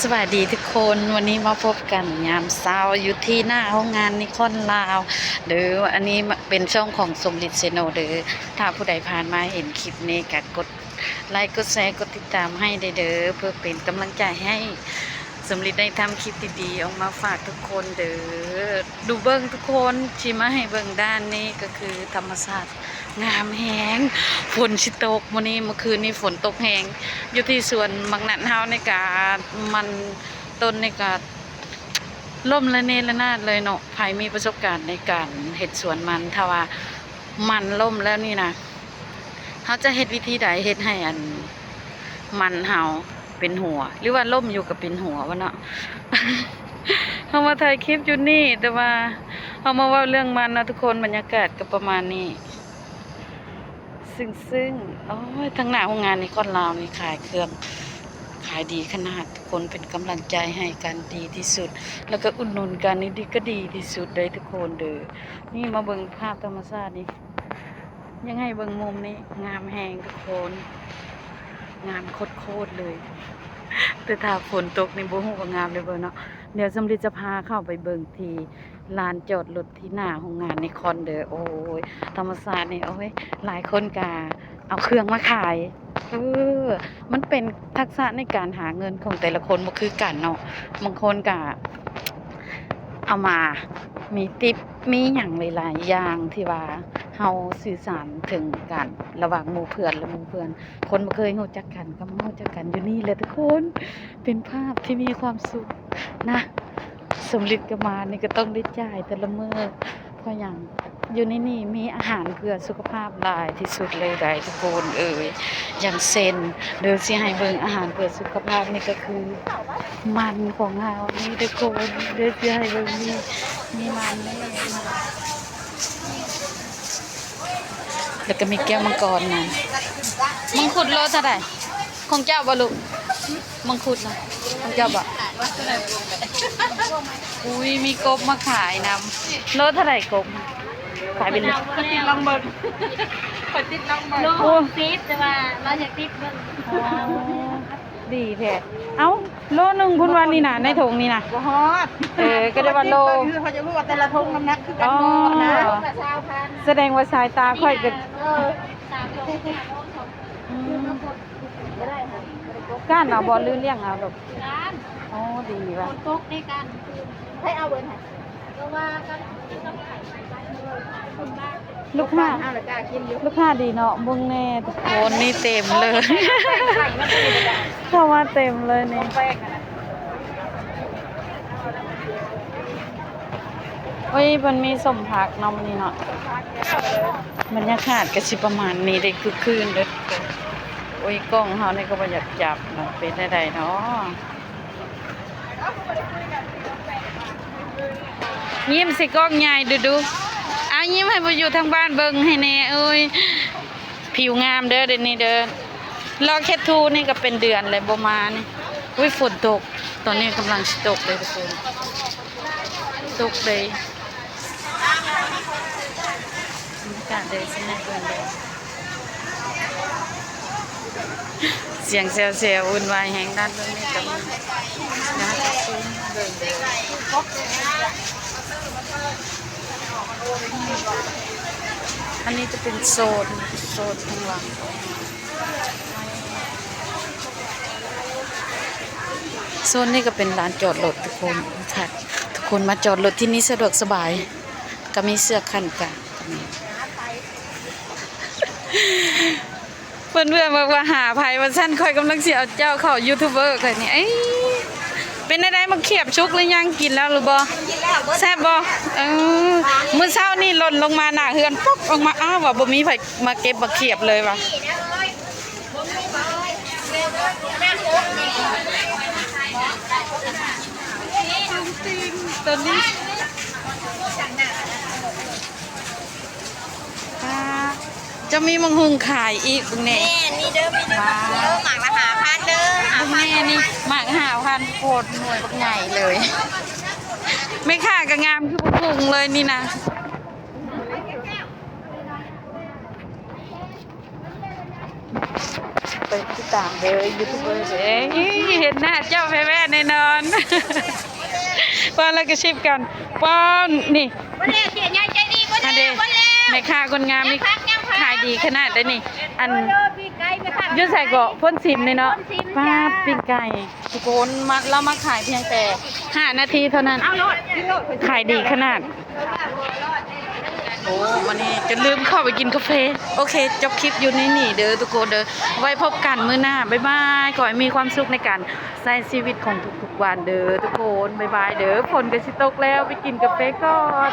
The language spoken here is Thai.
สวัสดีทุกคนวันนี้มาพบกันยามเช้าอยู่ที่หน้าห้องงานนิคอนลาวเด้ออันนี้เป็นช่องของสมฤทธิ์เซโนเด้อถ้าผู้ใดผ่านมาเห็นคลิปนี้ก็กดไลค์กดแชร์กดติดตามให้เด้อเพื่อเป็นกำลังใจให้สมฤทธิ์ได้ทำคลิปดีๆออกมาฝากทุกคนเด้อดูเบิ้งทุกคนที่มาให้เบิ้งด้านนี้ก็คือธรรมชาติงามแหงฝนสิตกมื้อนี้เมื่อคืนนี้ฝนตกแหงอยู่ที่สวนมังนัดเฮาในกามันต้นในกาล่มละเนระนาดเลยเนาะใครมีประสบการณ์ในการเฮ็ดสวนมันถ้าว่ามันล่มแล้วนี่นะเขาจะเฮ็ดวิธีใดเฮ็ดให้อันมันเฮาเป็นหัวหรือว่าล่มอยู่กับเป็นหัววะเนาะ เขามาถ่ายคลิปอยู่นี่แต่ว่าเขามาว่าเรื่องมันนะทุกคนบรรยากาศก็ประมาณนี้ซึ่งโอ้ยทั้งหน้าโรงงานนี่ก้อนลาวนี่ขายเครื่องขายดีขนาดทุกคนเป็นกำลังใจให้กันดีที่สุดแล้วก็อุดหนุนกันนี่ดีก็ดีที่สุดเลยทุกคนเด้อนี่มาเบิ่งภาพธรรมชาตินี่ยังไงเบิ่งมุมนี้งามแหงทุกคนงามโคตรเลยแต่ถ้าฝนตกนี่บ่ฮู้ว่างามเลยเบิ่งเนาะเดี๋ยวสำลีจะพาเข้าไปเบิ่งที่ลานจอดรถที่หน้าโรงงานนิคอนเด้อโอ้ยธรรมชาตินี่โอ้ยหลายคนก็เอาเครื่องมาขายมันเป็นทักษะในการหาเงินของแต่ละคนบ่คือกันเนาะบางคนก็เอามามีติปมีหยังหลายๆอย่างที่ว่าเฮาสื่อสารถึงกันระหว่างหมู่เพื่อนและหมู่เพื่อนคนบ่เคยรู้จักกันก็มารู้จักกันอยู่นี่แหละทุกคนเป็นภาพที่มีความสุขนะสมฤทธิ์ก็มานี่ก็ต้องได้จ่ายแต่ละมื้อเพราะหยังอยู่ในนี่มีอาหารเพื่อสุขภาพหลายที่สุดเลยได้ทุกคนอย่างเช่นเดี๋ยวสิให้เบิ่งอาหารเพื่อสุขภาพนี่ก็คือมันของเฮานี่ทุกคนเดี๋ยวสิให้เบิ่งนี่มีมันนี่แล้วก็มีแก้วมังกรนั่นมังคุดโลเท่าไหร่ของเจ้าบ่ลูกมังคุดนะของเจ้าบ่อุ้ยมีกบมาขายนำโลเท่าไหร่กบขายเป็นโลติดลองเบิ่งติดลองเบิ่งโลติดแต่ว่าเราอยากติดเบิ่งดีแท้เอ้าโลนึงพุ่นวันนี่น่ะในถุงนี่น่ะบ่ฮอดก็ได้ว่าโลคือเขาจะรู้ว่าแต่ละถุงน้ำหนักคือกันบ่นะแสดงว่าสายตาค่อยก็ก้านเอาบ่ลื่นเลี้ยงเอาแบบก้านอ๋อดีว่ะตกในการให้เอาเบิ่นให้เพราะว่ากันต้องขายลูกค้าลูกค้าดีเนาะเบิ่งแน่ทุกคนนี่เต็มเลยเข้ามาเต็มเลยนี่โอ้ยมันมีสมผักเนาะนี่เนาะบรรยากาศก็สิประมาณนี้ได้คือคืนเด้อโอ้ยกล้องเฮานี่ก็บ่อยากจับมันเป็นได้เนาะยิ้มสิกล้องใหญ่ดูเอายิ้มให้บ่อยู่ทางบ้านเบิ่งให้แน่เอ้ยผิวงามเด้อเดี๋ยวนี้เด้อรอแค่ทูนี่ก็เป็นเดือนเลยบ่มานี่อุ้ยฝนตกตอนนี้กำลังสิตกเลยทุกคนตกเลยบรรยากาศเลยสิแน่เบิ่งเลยเสียงเซลวุ่นวายแห่งด้านตรงนี้ก็มีนะเบิ่งอันนี้จะเป็นโซนข้างหลังโซนนี้ก็เป็นลานจอดรถทุกคนค่ะทุกคนมาจอดรถที่นี่สะดวกสบายก็มีเสื้อคันกะเพื่อนๆบอกว่าหาภัยว่าฉันคอยกำลังเสียเจ้าเข้ายูทูบเบอร์เลยนี่เป็นอะไรมาเขียบชุกหรือยังกินแล้วหรือบ่แซ่บบ่มื้อเช้านี่หล่นลงมาหน้าเฮือนปุ๊บออกมาอ้าวว่าบ่มีไผมาเก็บมาเขียบเลยว่ะตอนนี้จะมีมังหุงขายอีกบุ้งแน่นี่เด้อมีเด้อหมากละ5,000เด้อบุ้งแน่นี่หมาก5,000โคตรหน่วยบักใหญ่เลยไม่ค่าก็งามคือบุ้งเลยนี่นะต ติดตามเด้อยูทูบเบอร์เด้อเห็นหน้าเจ้าแว่ๆแน่นอนป้อนแล้วก็ชิบกันป้อนนี่ บ่แล้วเสียใหญ่ใจดีบ่ อัน แล้ เด้ วบ่แล้ว แม่ค้าคนงามนี่ขายดีขนาดได้นี่ อัน พี่ไก่ไปค่ะ อยุ่ใส่เกาะพ่นซิมเลยเนาะ พ่นซิม ป้า จ้า ปิ้งไก่ทุกคนมาเรามาขายเพียงแต่5 นาทีเท่านั้น เอาโลดกินโลด ขายดีขนาด โอ้วันนี้จะลืมเข้าไปกินกาแฟโอเคจบคลิปอยู่ในนี่เด้อทุกคนเด้อไว้พบกันมื้อหน้าบ๊ายบายขอให้มีความสุขในการใช้ชีวิตของทุกๆวันเด้อทุกคนบ๊ายบายเด้อฝนก็สิตกแล้วไปกินกาแฟก่อน